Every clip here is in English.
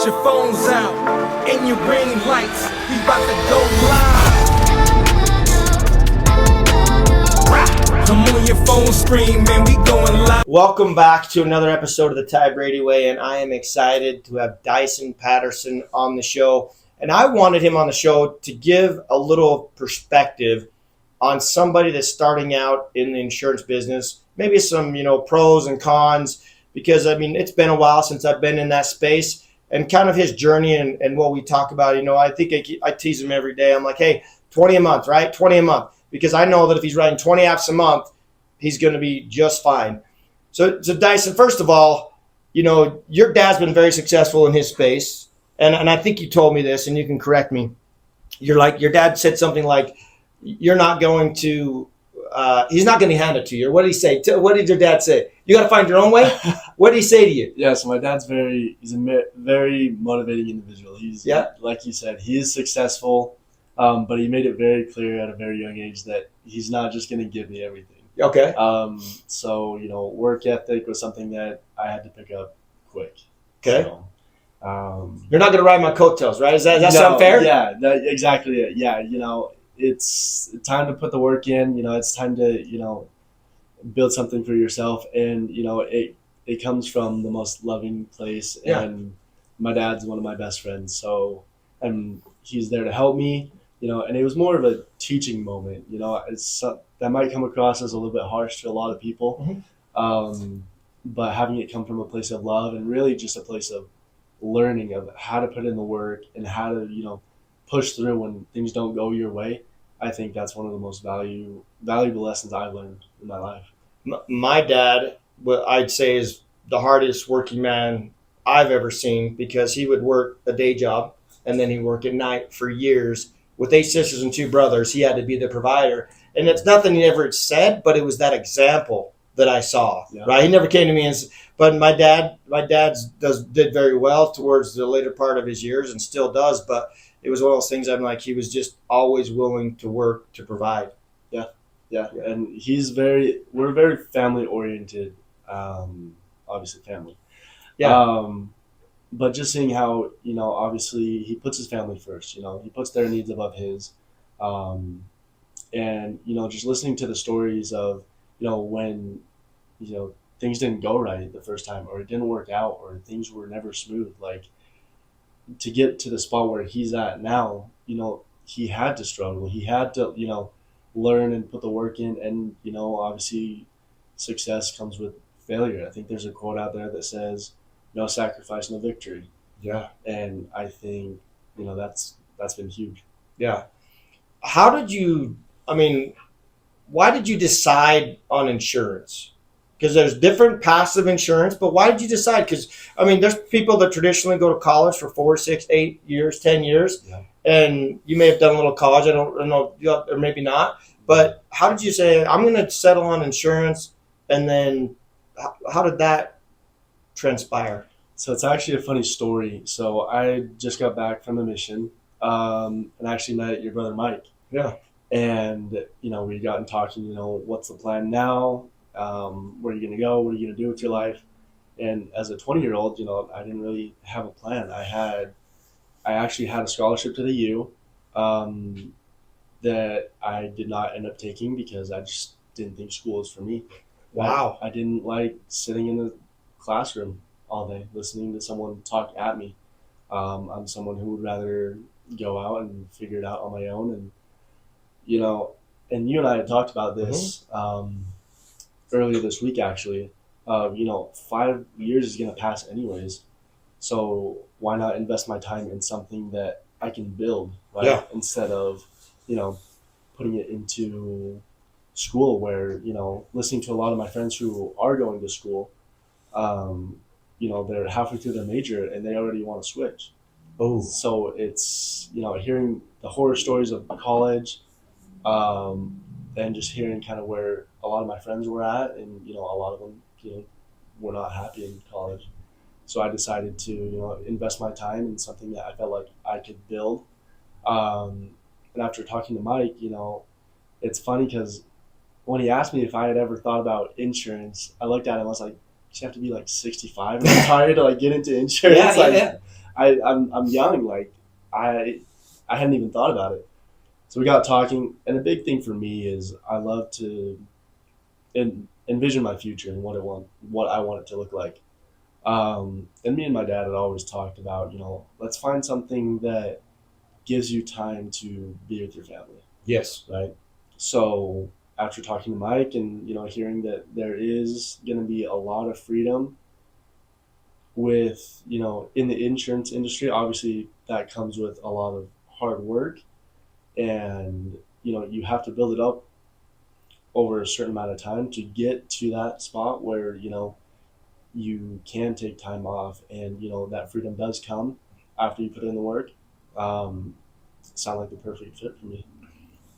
your phones out and your ring lights. We about to go live. Come on your phone screen, man, we going live. Welcome back to another episode of the Ty Brady Way, and I am excited to have Dysen Patterson on the show. And I wanted him on the show to give a little perspective on somebody that's starting out in the insurance business, maybe some, pros and cons, because, it's been a while since I've been in that space, and kind of his journey and what we talk about. I think I tease him every day. I'm like, hey, 20 a month, right? 20 a month, because I know that if he's writing 20 apps a month, he's going to be just fine. So Dysen, first of all, your dad's been very successful in his space, and I think you told me this, and you can correct me. Your dad said something like, you're not going to, he's not going to hand it to you. What did he say? What did your dad say? You got to find your own way? What did he say to you? Yeah, so my dad's he's a very motivating individual. Like you said, he is successful, but he made it very clear at a very young age that he's not just going to give me everything. Okay. So, work ethic was something that I had to pick up quick. Okay. So, you're not going to ride my coattails, right? Does that sound fair? Yeah, exactly it. Yeah, it's time to put the work in. It's time to, build something for yourself. And, it comes from the most loving place. Yeah. And my dad's one of my best friends. So, and he's there to help me, and it was more of a teaching moment. That might come across as a little bit harsh to a lot of people. Mm-hmm. But having it come from a place of love and really just a place of learning of how to put in the work and how to, push through when things don't go your way, I think that's one of the most valuable lessons I've learned in my life. My dad, what I'd say, is the hardest working man I've ever seen, because he would work a day job and then he'd work at night for years. With 8 sisters and 2 brothers, he had to be the provider. And it's nothing he ever said, but it was that example that I saw. Yeah. Right? He never came to me but my dad did very well towards the later part of his years and still does. But it was one of those things, I'm like, he was just always willing to work to provide. Yeah. And we're very family oriented, obviously family. Yeah. But just seeing how, obviously he puts his family first, he puts their needs above his. And, just listening to the stories of, when, things didn't go right the first time, or it didn't work out, or things were never smooth, like to get to the spot where he's at now, he had to struggle. He had to, learn and put the work in. And, obviously success comes with failure. I think there's a quote out there that says, no sacrifice, no victory. Yeah. And I think, that's been huge. Yeah. Why did you decide on insurance? Because there's different passive insurance, but why did you decide? Because, there's people that traditionally go to college for 4, 6, 8 years, 10 years, yeah. And you may have done a little college, I don't know, or maybe not. But how did you say, I'm going to settle on insurance, and then how did that transpire? So it's actually a funny story. So I just got back from a mission, and actually met your brother Mike. Yeah. And, we got in talking, what's the plan now? Where are you going to go? What are you going to do with your life? And as a 20-year-old, I didn't really have a plan. I actually had a scholarship to the U that I did not end up taking because I just didn't think school was for me. Wow. I didn't like sitting in the classroom all day listening to someone talk at me. I'm someone who would rather go out and figure it out on my own. And, and you and I had talked about this earlier this week, actually. 5 years is going to pass anyways. So why not invest my time in something that I can build, right? Yeah. Instead of, putting it into school where, listening to a lot of my friends who are going to school, they're halfway through their major and they already want to switch. Oh. So it's, hearing the horror stories of college, and just hearing kind of where a lot of my friends were at, and, a lot of them, were not happy in college. So I decided to, invest my time in something that I felt like I could build. And after talking to Mike, it's funny because when he asked me if I had ever thought about insurance, I looked at him and I was like, you have to be like 65 and retired to like get into insurance. Yeah. I'm young. Like I hadn't even thought about it. So we got talking, and a big thing for me is I love to envision my future and what I want it to look like. And me and my dad had always talked about, let's find something that gives you time to be with your family, Yes. right? So after talking to Mike and hearing that there is going to be a lot of freedom with in the insurance industry, obviously that comes with a lot of hard work, and you have to build it up over a certain amount of time to get to that spot where you can take time off, and that freedom does come after you put in the work. Sound like the perfect fit for me.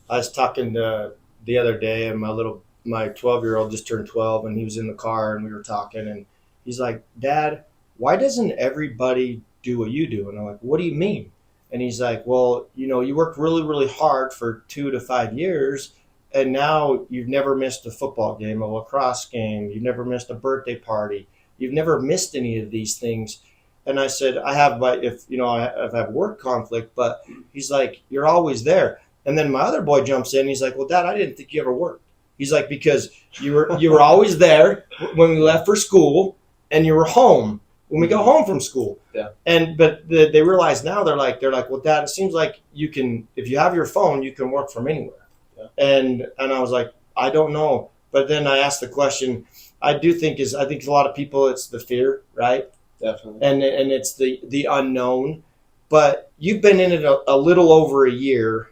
I was talking the other day, and my 12-year-old just turned 12, and he was in the car, and we were talking, and he's like, "Dad, why doesn't everybody do what you do?" And I'm like, "What do you mean?" And he's like, "Well, you worked really, really hard for 2 to 5 years, and now you've never missed a football game, a lacrosse game, you've never missed a birthday party, you've never missed any of these things." And I said, "I have, but if I've had work conflict," but he's like, "You're always there." And then my other boy jumps in. He's like, "Well, Dad, I didn't think you ever worked." He's like, "Because you were always there when we left for school, and you were home when we go home from school." Yeah. But they realize now they're like, "Well, Dad, it seems like you can, if you have your phone, you can work from anywhere." Yeah. And I was like, "I don't know." But then I asked the question. I think a lot of people, it's the fear, right? Definitely. And it's the unknown. But you've been in it a little over a year.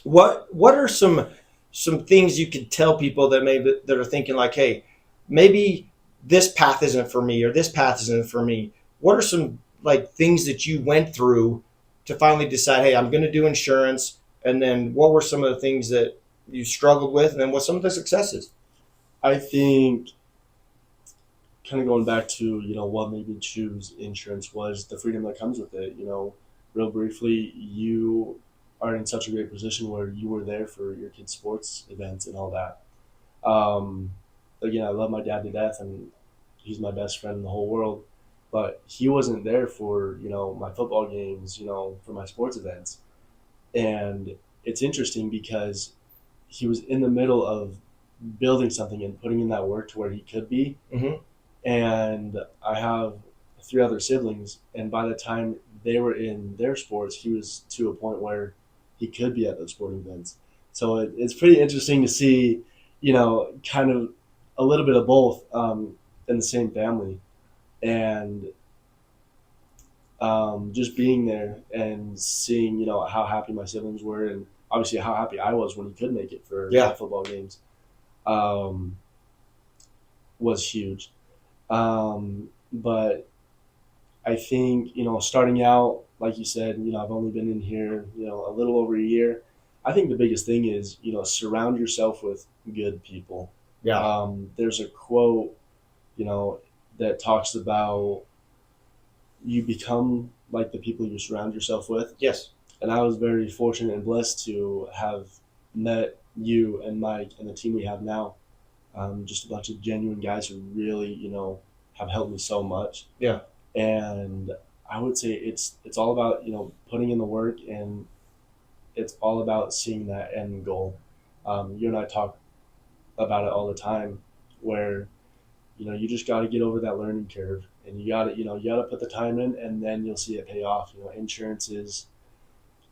What are some things you could tell people that are thinking like, "Hey, maybe this path isn't for me, or this path isn't for me"? What are some like things that you went through to finally decide, "Hey, I'm going to do insurance"? And then what were some of the things that you struggled with, and then what's some of the successes? I think kind of going back to what made me choose insurance was the freedom that comes with it. Real briefly, you are in such a great position where you were there for your kids' sports events and all that. Again, I love my dad to death, and he's my best friend in the whole world. But he wasn't there for my football games, for my sports events, and it's interesting because he was in the middle of building something and putting in that work to where he could be. Mm-hmm. And I have 3 other siblings, and by the time they were in their sports, he was to a point where he could be at those sporting events. So it's pretty interesting to see, kind of a little bit of both in the same family, and just being there and seeing, how happy my siblings were, and obviously how happy I was when he could make it for my football games, was huge. But I think, starting out, like you said, I've only been in here, a little over a year. I think the biggest thing is, surround yourself with good people. Yeah. There's a quote, that talks about you become like the people you surround yourself with. Yes. And I was very fortunate and blessed to have met you and Mike and the team we have now. Just a bunch of genuine guys who really, have helped me so much. Yeah. And I would say it's all about, putting in the work, and it's all about seeing that end goal. You and I talk about it all the time, where, you just got to get over that learning curve, and you got to put the time in, and then you'll see it pay off. Insurance is,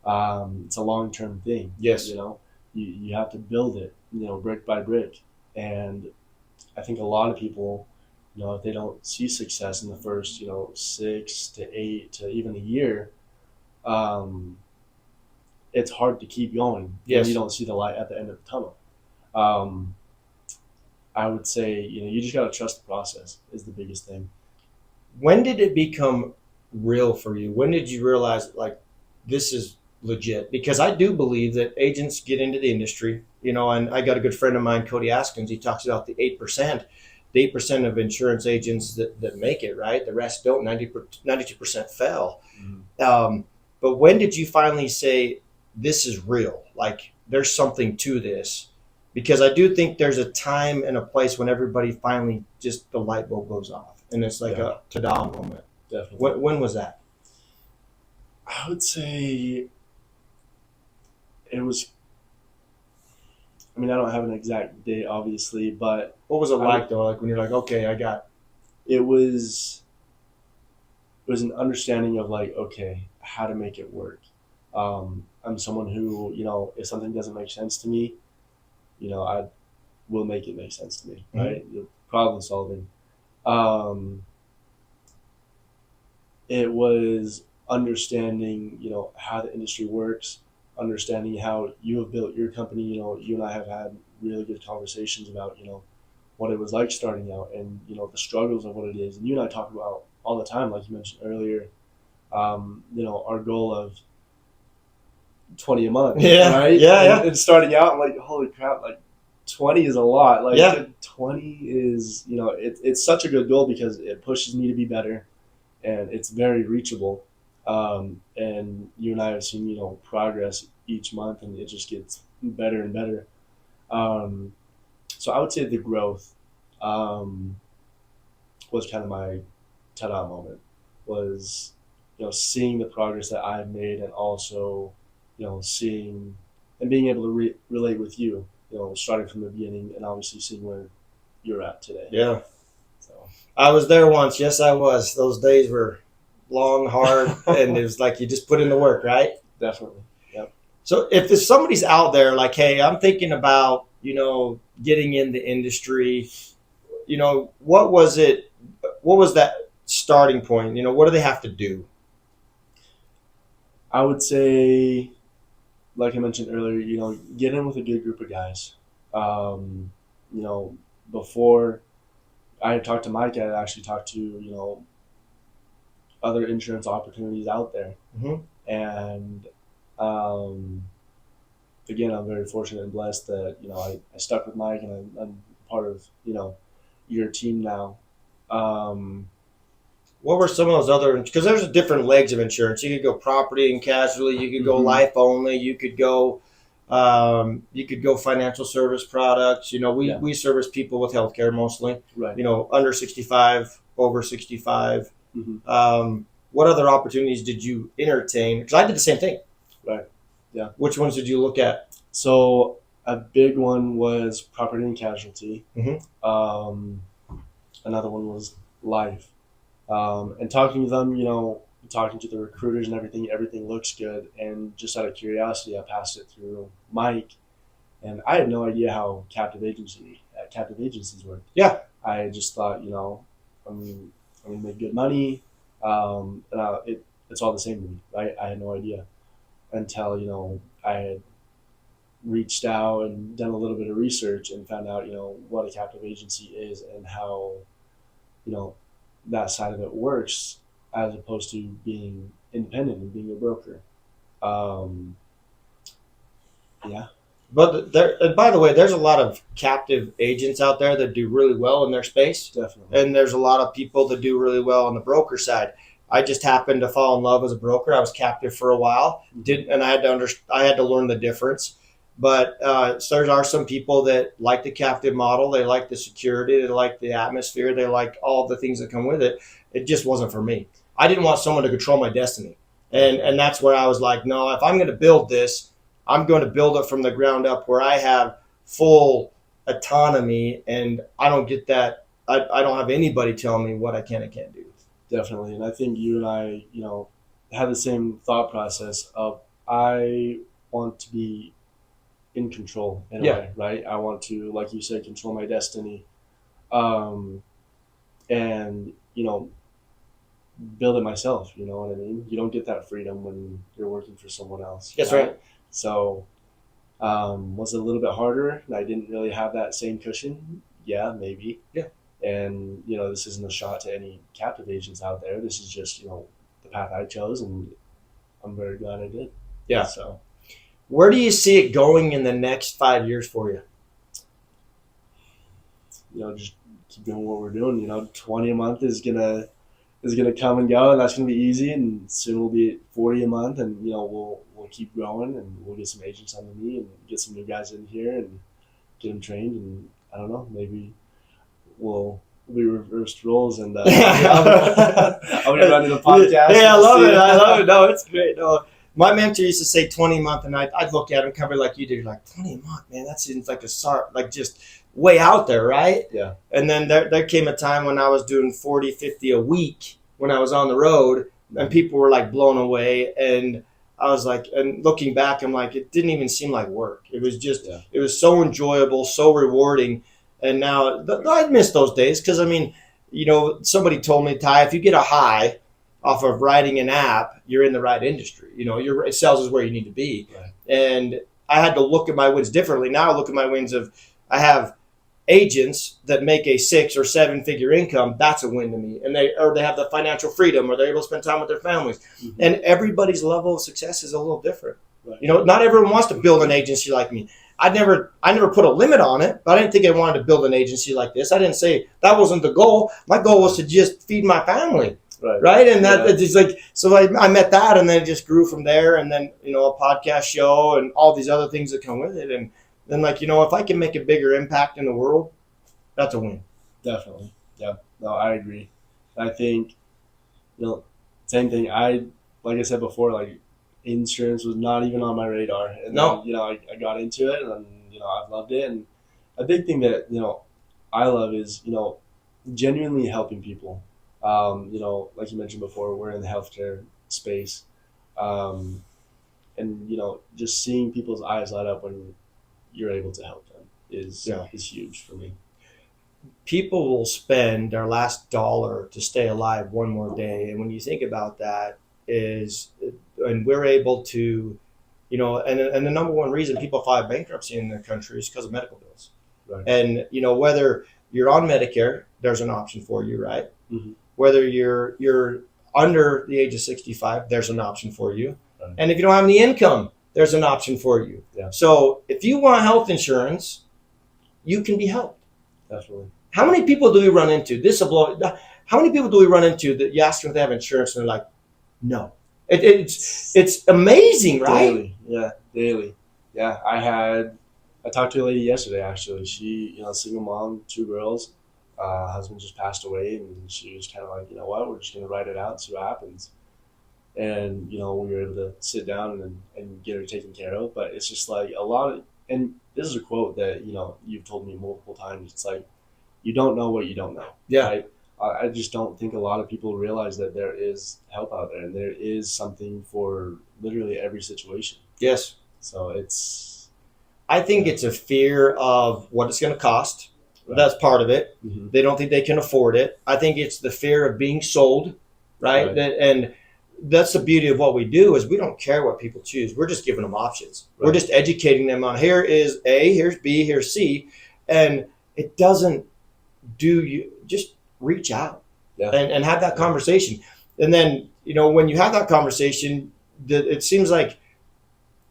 it's a long-term thing. Yes. You have to build it, brick by brick. And I think a lot of people, if they don't see success in the first, 6 to 8 to even a year, it's hard to keep going. Yes. When you don't see the light at the end of the tunnel. I would say, you just got to trust the process is the biggest thing. When did it become real for you? When did you realize, like, this is legit? Because I do believe that agents get into the industry, and I got a good friend of mine, Cody Askins. He talks about the 8%. The 8% of insurance agents that make it, right? The rest don't. 92% fail. Mm-hmm. But when did you finally say, this is real? Like, there's something to this? Because I do think there's a time and a place when everybody finally just, the light bulb goes off. And it's like a ta-da moment. Definitely. When was that? I would say it was. I mean, I don't have an exact date, obviously, but What was it I- like though? Like when you're like, okay, I got. it was an understanding of like, okay, how to make it work. I'm someone who, if something doesn't make sense to me, I will make it make sense to me, right? Problem solving. Um, it was understanding, how the industry works, understanding how you have built your company. You and I have had really good conversations about, what it was like starting out and, the struggles of what it is. And you and I talk about all the time, like you mentioned earlier, our goal of 20 a month, Yeah, right? yeah. And starting out, I'm like, holy crap, like 20 is a lot. Like Yeah. 20 is, it's such a good goal because it pushes me to be better and it's very reachable. And you and I have seen, progress each month and it just gets better and better. So I would say the growth was kind of my ta-da moment was, seeing the progress that I've made and also, seeing and being able to relate with you, starting from the beginning and obviously seeing where you're at today. Yeah. So I was there once. Yes, I was. Those days were long, hard, and it was like you just put in the work, right? definitely. Yep. So if there's somebody's out there like, hey, I'm thinking about, getting in the industry, what was it? What was that starting point? What do they have to do? I would say, like I mentioned earlier, get in with a good group of guys. Um, before I had talked to Mike, I had actually talked to, other insurance opportunities out there. Mm-hmm. And um, again, I'm very fortunate and blessed that, I stuck with Mike and I'm part of, your team now. What were some of those other? Because there's different legs of insurance. You could go property and casualty. You could go Mhm. life only. You could go. Financial service products. Yeah. We service people with healthcare mostly. Right. Under 65, over 65. Mhm. What other opportunities did you entertain? Because I did the same thing. Right. Yeah. Which ones did you look at? So a big one was property and casualty. Mhm. Another one was life. And talking to them, talking to the recruiters and everything looks good. And just out of curiosity, I passed it through Mike, and I had no idea how captive agencies work. Yeah. I just thought, I'm gonna make good money. It's all the same to me, right? I had no idea until I had reached out and done a little bit of research and found out what a captive agency is and how that side of it works as opposed to being independent and being a broker. Yeah. But and by the way, there's a lot of captive agents out there that do really well in their space. Definitely. And there's a lot of people that do really well on the broker side. I just happened to fall in love as a broker. I was captive for a while, and I had to learn the difference. But so there are some people that like the captive model. They like the security. They like the atmosphere. They like all the things that come with it. It just wasn't for me. I didn't want someone to control my destiny, and that's where I was like, no, if I'm going to build this, I'm going to build it from the ground up where I have full autonomy, and I don't get that. I don't have anybody telling me what I can and can't do. Definitely. And I think you and I, have the same thought process of I want to be in control in a way, right? I want to, like you said, control my destiny. And, build it myself, you know what I mean? You don't get that freedom when you're working for someone else. That's right. So, was it a little bit harder? I didn't really have that same cushion. Yeah, maybe. Yeah. And, this isn't a shot to any captive agents out there. This is just, the path I chose, and I'm very glad I did. Yeah. So, Where do you see it going in the next 5 years for you? just keep doing what we're doing. 20 a month is gonna come and go, and that's gonna be easy. And soon we'll be at 40 a month, and we'll keep growing, and we'll get some agents under me, and get some new guys in here, and get them trained. And I don't know, maybe we'll we reversed roles, and I'm gonna run the podcast. Hey, I love it. I love it. No, it's great. No, my mentor used to say 20 a month, and I'd look at him kind of like you did. You're like 20 a month, man. That seems like like just way out there, right? Yeah. And then there came a time when I was doing 40, 50 a week when I was on the road, and people were like blown away. And I was like, and looking back, I'm like, it didn't even seem like work. It was just, It was so enjoyable, so rewarding. And now I miss those days because, I mean, you know, somebody told me, Ty, if you get a high off of writing an app, you're in the right industry. You know, sales is where you need to be. Right. And I had to look at my wins differently. Now I look at my wins I have agents that make a 6 or 7 figure income. That's a win to me. And they have the financial freedom, or they're able to spend time with their families. Mm-hmm. And everybody's level of success is a little different. Right. You know, not everyone wants to build an agency like me. I never put a limit on it, but I didn't think I wanted to build an agency like this. I didn't say that wasn't the goal. My goal was to just feed my family. Right. And that it's like, so I met that, and then it just grew from there. And then, you know, a podcast show and all these other things that come with it. And then, like, you know, if I can make a bigger impact in the world, that's a win. Definitely. Yeah. No, I agree. I think, you know, same thing. Like I said before, like, insurance was not even on my radar. And then, you know, I got into it, and, you know, I've loved it. And a big thing that, you know, I love is, you know, genuinely helping people. You know, like you mentioned before, we're in the healthcare space. And, you know, just seeing people's eyes light up when you're able to help them is huge for me. People will spend their last dollar to stay alive one more day. And when you think about that and we're able to, you know, and the number one reason people file bankruptcy in their country is because of medical bills. Right. And, you know, whether you're on Medicare, there's an option for you, right? Mm-hmm. Whether you're under the age of 65, there's an option for you. Right. And if you don't have any income, there's an option for you. Yeah. So if you want health insurance, you can be helped. Definitely. How many people do we run into? How many people do we run into that you ask them if they have insurance and they're like, no? It's amazing, right? Daily. Yeah, I talked to a lady yesterday, actually. She, you know, single mom, 2 girls. Husband just passed away, and she was kind of like, you know what, we're just going to write it out and see what happens. And, you know, we were able to sit down and get her taken care of. But it's just like and this is a quote that, you know, you've told me multiple times. It's like, you don't know what you don't know. Yeah. Right? I just don't think a lot of people realize that there is help out there, and there is something for literally every situation. Yes. So I think it's a fear of what it's going to cost. Right. That's part of it. Mm-hmm. They don't think they can afford it. I think it's the fear of being sold, right? And that's the beauty of what we do is we don't care what people choose. We're just giving them options. Right. We're just educating them on here is A, here's B, here's C. And it doesn't just reach out and have that conversation. And then, you know, when you have that conversation, it seems like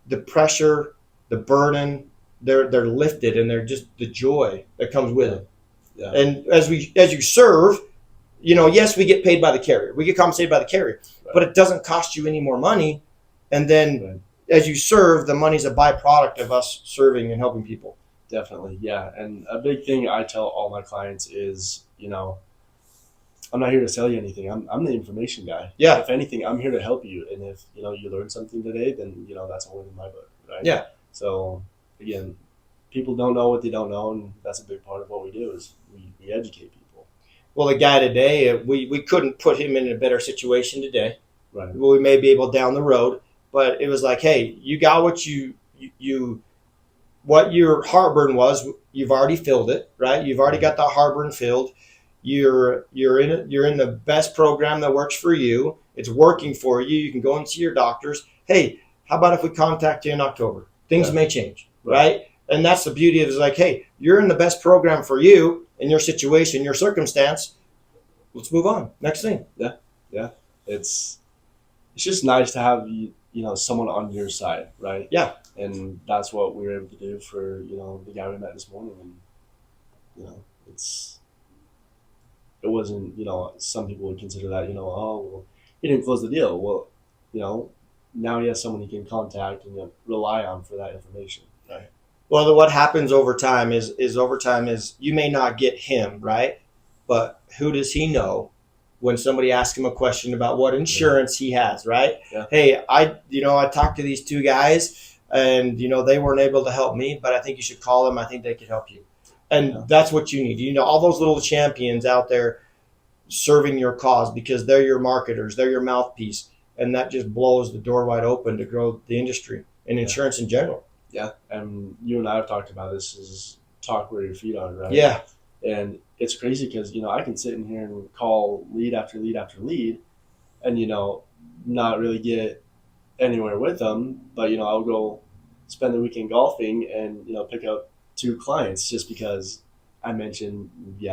the pressure, the burden, they're lifted, and they're just the joy that comes with it. Yeah. And as you serve, you know, yes, we get paid by the carrier. We get compensated by the carrier, but it doesn't cost you any more money. And then as you serve, the money's a byproduct of us serving and helping people. Definitely. Yeah. And a big thing I tell all my clients is, you know, I'm not here to sell you anything. I'm the information guy. Yeah. If anything, I'm here to help you. And if, you know, you learn something today, then, you know, that's a win in my book. Right. Yeah. So again, people don't know what they don't know, and that's a big part of what we do is we educate people. Well, the guy today, we couldn't put him in a better situation today. Right. Well, we may be able down the road, but it was like, hey, you got what what your heartburn was. You've already filled it, right? You've already got that heartburn filled. You're in the best program that works for you. It's working for you. You can go and see your doctors. Hey, how about if we contact you in October? Things may change, right? And that's the beauty of it, is like, hey, you're in the best program for you in your situation, your circumstance. Let's move on. Next thing. Yeah. It's just nice to have, you know, someone on your side, right? Yeah. And that's what we were able to do for, you know, the guy we met this morning. And, you know, it wasn't, you know, some people would consider that, you know, oh, well, he didn't close the deal. Well, you know, now he has someone he can contact and rely on for that information, right? Well, what happens over time is you may not get him, right? but who does he know when somebody asks him a question about what insurance he has, right? Yeah. Hey, I talked to these two guys and, they weren't able to help me, but I think you should call them. I think they could help you. And that's what you need. All those little champions out there serving your cause because they're your marketers, they're your mouthpiece. And that just blows the door wide open to grow the industry and insurance in general. Yeah. And you and I have talked about this is talk where your feet are, right? Yeah. And it's crazy because, I can sit in here and call lead after lead after lead and, not really get anywhere with them. But, I'll go spend the weekend golfing and, pick up 2 clients just because I mentioned, this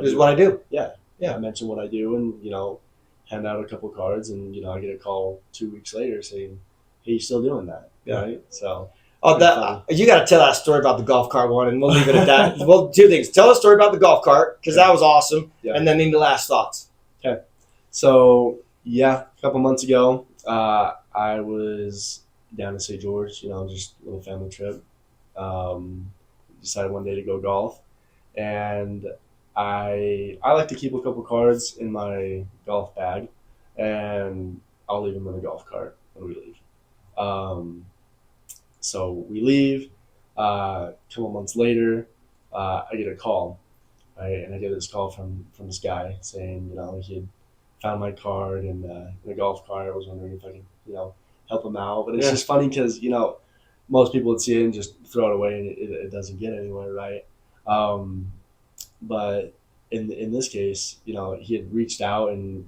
is what I do. Yeah. Yeah. I mentioned what I do and, hand out a couple cards and, I get a call 2 weeks later saying, hey, you still doing that? Yeah. Right. So. Oh, you got to tell that story about the golf cart one, and we'll leave it at that. Well, 2 things. Tell a story about the golf cart because that was awesome, and then the last thoughts. Okay. So, a couple months ago, I was down in St. George, just a little family trip. Decided one day to go golf, and I like to keep a couple cards in my golf bag, and I'll leave them in the golf cart when we leave. So we leave. A couple months later, I get a call, right? And I get this call from this guy saying, he had found my card in the golf cart. I was wondering if I could, help him out. But it's just funny because, most people would see it and just throw it away, and it doesn't get anywhere, right? But in this case, he had reached out and,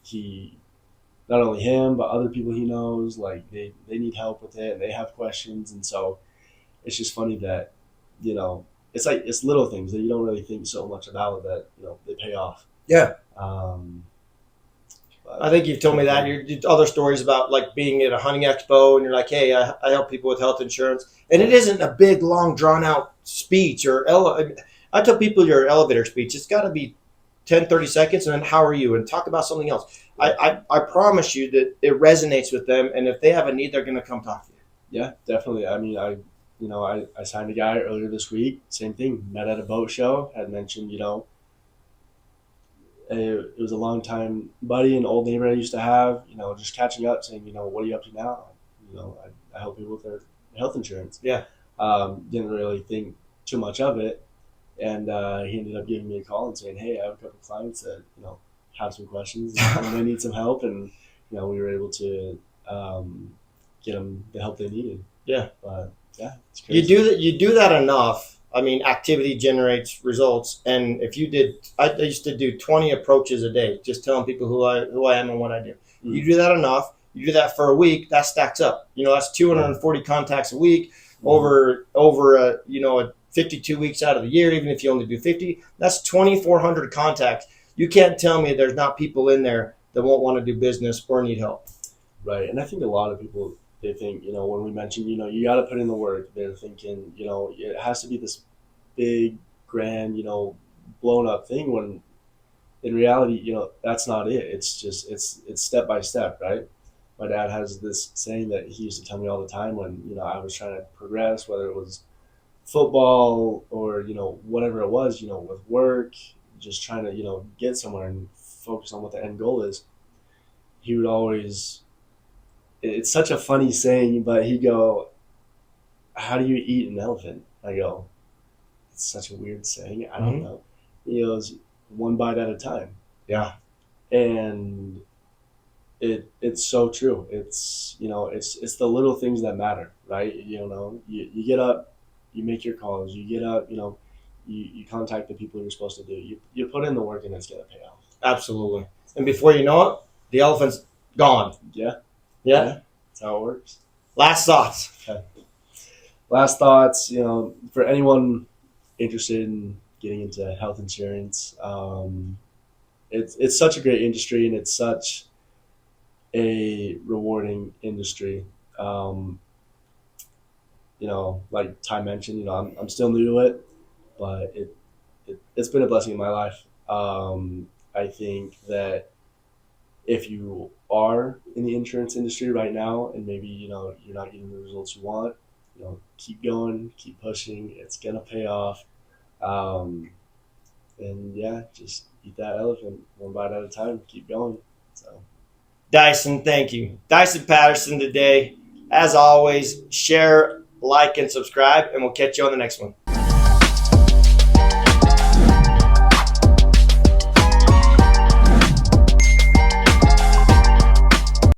he. Not only him, but other people he knows, like they need help with it and they have questions. And so it's just funny that, it's little things that you don't really think so much about that, they pay off. Yeah. I think you've told me that. Your other stories about like being at a hunting expo and you're like, hey, I help people with health insurance. And it isn't a big, long, drawn out speech I tell people your elevator speech. It's got to be 10, 30 seconds and then how are you and talk about something else. I promise you that it resonates with them, and if they have a need, they're going to come talk to you. Yeah, definitely. I mean, I signed a guy earlier this week. Same thing. Met at a boat show. Had mentioned, it was a long time buddy, an old neighbor I used to have. Just catching up, saying, what are you up to now? I help people with their health insurance. Yeah. Didn't really think too much of it, and he ended up giving me a call and saying, hey, I have a couple of clients that have some questions and they need some help, and we were able to get them the help they needed. Yeah, but it's crazy. You do that enough. I mean, activity generates results, and if you did, I used to do 20 approaches a day, just telling people who I am and what I do. Mm-hmm. You do that enough. You do that for a week, that stacks up. That's 240 contacts a week over 52 weeks out of the year. Even if you only do 50, that's 2,400 contacts. You can't tell me there's not people in there that won't want to do business or need help. Right. And I think a lot of people, they think, when we mention, you got to put in the work, they're thinking, it has to be this big, grand, blown up thing, when in reality, that's not it. It's just, it's step by step, right? My dad has this saying that he used to tell me all the time when, I was trying to progress, whether it was football or, whatever it was, with work, just trying to, get somewhere and focus on what the end goal is. He would always, it's such a funny saying, but he'd go, how do you eat an elephant? I go, it's such a weird saying. I don't know. He goes, one bite at a time. Yeah. And it's so true. It's, it's the little things that matter, right? You get up, you make your calls, you get up, you contact the people you're supposed to do. You put in the work and it's going to pay off. Absolutely. And before you know it, the elephant's gone. Yeah. That's how it works. Last thoughts. Okay. Last thoughts, for anyone interested in getting into health insurance, it's such a great industry and it's such a rewarding industry. Like Ty mentioned, I'm still new to it, but it's been a blessing in my life. I think that if you are in the insurance industry right now and maybe, you're not getting the results you want, keep going, keep pushing. It's going to pay off. and yeah, just eat that elephant one bite at a time. Keep going. So Dysen, thank you. Dysen Patterson today. As always, share, like, and subscribe, and we'll catch you on the next one.